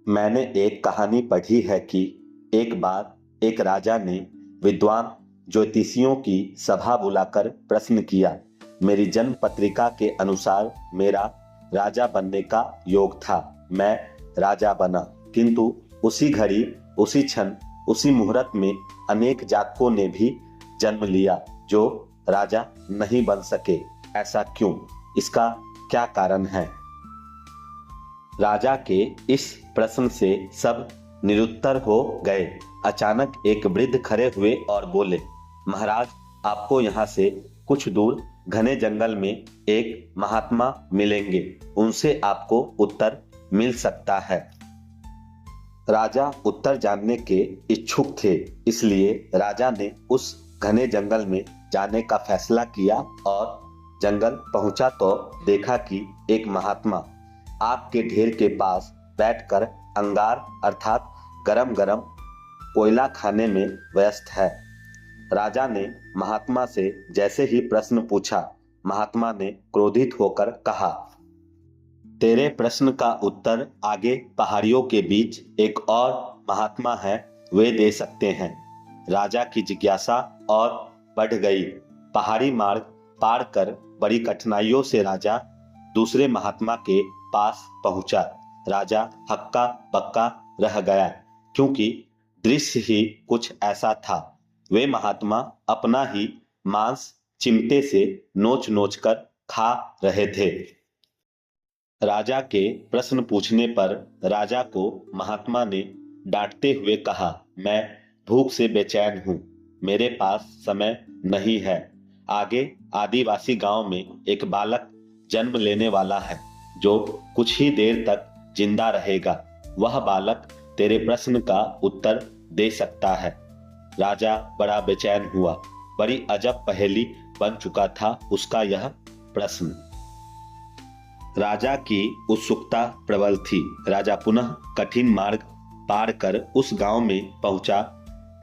मैंने एक कहानी पढ़ी है कि एक बार एक राजा ने विद्वान ज्योतिषियों की सभा बुलाकर प्रश्न किया। मेरी जन्म पत्रिका के अनुसार मेरा राजा बनने का योग था। मैं राजा बना, किंतु उसी घड़ी, उसी क्षण, उसी मुहूर्त में अनेक जातकों ने भी जन्म लिया जो राजा नहीं बन सके। ऐसा क्यों? इसका क्या कारण है? राजा के इस प्रश्न से सब निरुत्तर हो गए। अचानक एक वृद्ध खड़े हुए और बोले, महाराज, आपको यहाँ से कुछ दूर घने जंगल में एक महात्मा मिलेंगे। उनसे आपको उत्तर मिल सकता है। राजा उत्तर जानने के इच्छुक थे, इसलिए राजा ने उस घने जंगल में जाने का फैसला किया और जंगल पहुंचा तो देखा कि एक महात्मा आग के ढेर के पास बैठकर अंगार अर्थात गरम गरम कोयला खाने में व्यस्त है। राजा ने महात्मा से जैसे ही प्रश्न पूछा, महात्मा ने क्रोधित होकर कहा, तेरे प्रश्न का उत्तर आगे पहाड़ियों के बीच एक और महात्मा है, वे दे सकते हैं। राजा की जिज्ञासा और बढ़ गई। पहाड़ी मार्ग पार कर बड़ी कठिनाइयों से राजा दूसरे महात्मा के पास पहुंचा। राजा हक्का बक्का रह गया, क्योंकि दृश्य ही कुछ ऐसा था। वे महात्मा अपना ही मांस चिमटे से नोच नोच कर खा रहे थे। राजा के प्रश्न पूछने पर राजा को महात्मा ने डांटते हुए कहा, मैं भूख से बेचैन हूं, मेरे पास समय नहीं है। आगे आदिवासी गांव में एक बालक जन्म लेने वाला है जो कुछ ही देर तक जिंदा रहेगा। वह बालक तेरे प्रश्न का उत्तर दे सकता है। राजा बड़ा बेचैन हुआ। बड़ी अजब पहेली बन चुका था उसका यह प्रश्न। राजा की उत्सुकता प्रबल थी। राजा पुनः कठिन मार्ग पार कर उस गांव में पहुंचा।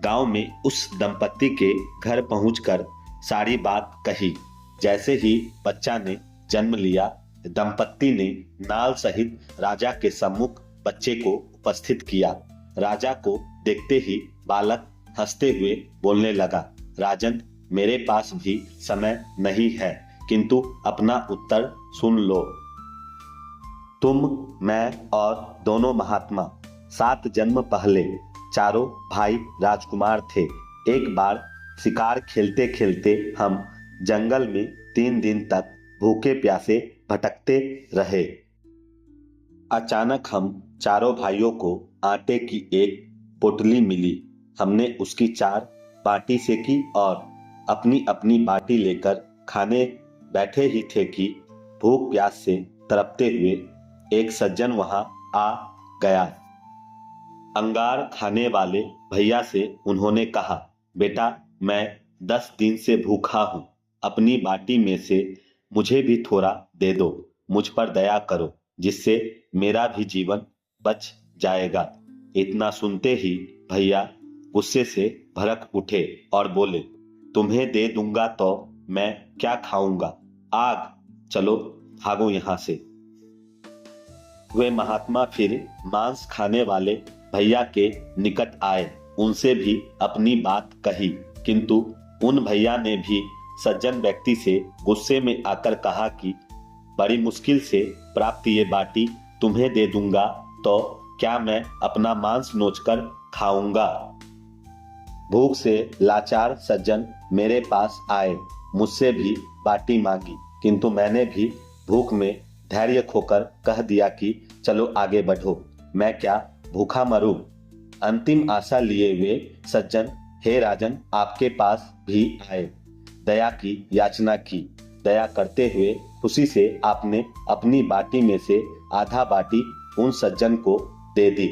गांव में उस दंपत्ति के घर पहुंचकर सारी बात कही। जैसे ही बच्चा ने जन्म लिया, दंपत्ति ने नाल सहित राजा के सम्मुख बच्चे को उपस्थित किया। राजा को देखते ही बालक हंसते हुए बोलने लगा, राजन, मेरे पास भी समय नहीं है, किंतु अपना उत्तर सुन लो। तुम, मैं और दोनों महात्मा 7 जन्म पहले चारों भाई राजकुमार थे। एक बार शिकार खेलते खेलते हम जंगल में 3 दिन तक भूखे प्यासे भटकते रहे। अचानक हम चारों भाइयों को आटे की एक पोटली मिली। हमने उसकी 4 बाटी सेकी और अपनी अपनी बाटी लेकर खाने बैठे ही थे कि भूख प्यास से तड़पते हुए एक सज्जन वहां आ गया। अंगार खाने वाले भैया से उन्होंने कहा, बेटा, मैं 10 दिन से भूखा हूं, अपनी बाटी में से मुझे भी थोड़ा दे दो, मुझ पर दया करो, जिससे मेरा भी जीवन बच जाएगा। इतना सुनते ही भैया गुस्से से भड़क उठे और बोले, तुम्हें दे दूंगा तो मैं क्या खाऊंगा? आग, चलो भागो यहां से। वे महात्मा फिर मांस खाने वाले भैया के निकट आए। उनसे भी अपनी बात कही, किंतु उन भैया ने भी सज्जन व्यक्ति से गुस्से में आकर कहा कि बड़ी मुश्किल से प्राप्त ये बाटी तुम्हें दे दूंगा तो क्या मैं अपना मांस नोचकर खाऊंगा? भूख से लाचार सज्जन मेरे पास आए, मुझसे भी बाटी मांगी, किंतु मैंने भी भूख में धैर्य खोकर कह दिया कि चलो आगे बढ़ो, मैं क्या भूखा मरूं? अंतिम आशा लिए वे सज्जन, हे राजन, आपके पास भी आए, दया की याचना की। दया करते हुए खुशी से आपने अपनी बाटी में से आधा बाटी उन सज्जन को दे दी।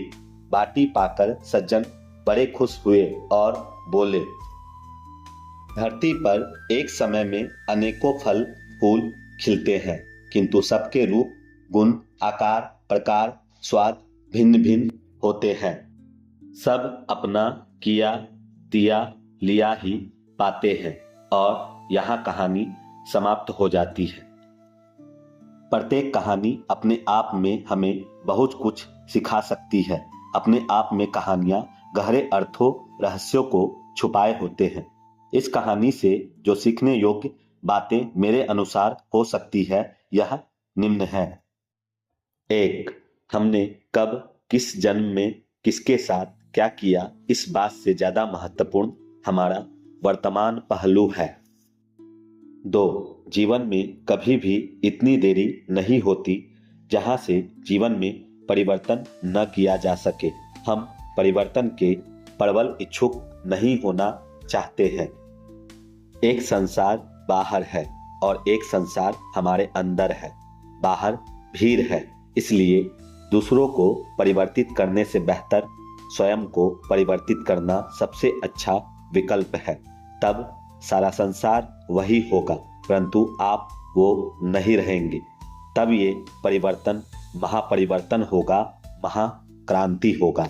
बाटी पाकर सज्जन बड़े खुश हुए और बोले, धरती पर एक समय में अनेकों फल फूल खिलते हैं, किंतु सबके रूप, गुण, आकार, प्रकार, स्वाद भिन्न भिन्न होते हैं। सब अपना किया दिया लिया ही पाते हैं और यहाँ कहानी समाप्त हो जाती है। प्रत्येक कहानी अपने आप में हमें बहुत कुछ सिखा सकती है। अपने आप में कहानियां गहरे अर्थों, रहस्यों को छुपाए होते हैं। इस कहानी से जो सीखने योग्य बातें मेरे अनुसार हो सकती है, यह निम्न है। 1. हमने कब, किस जन्म में किसके साथ क्या किया, इस बात से ज्यादा महत्वपूर्ण हमारा वर्तमान पहलू है। 2. जीवन में कभी भी इतनी देरी नहीं होती जहां से जीवन में परिवर्तन न किया जा सके। हम परिवर्तन के प्रबल इच्छुक नहीं होना चाहते हैं। एक संसार बाहर है और एक संसार हमारे अंदर है। बाहर भीड़ है, इसलिए दूसरों को परिवर्तित करने से बेहतर स्वयं को परिवर्तित करना सबसे अच्छा विकल्प है। तब सारा संसार वही होगा, परंतु आप वो नहीं रहेंगे। तब ये परिवर्तन महापरिवर्तन होगा, महाक्रांति होगा।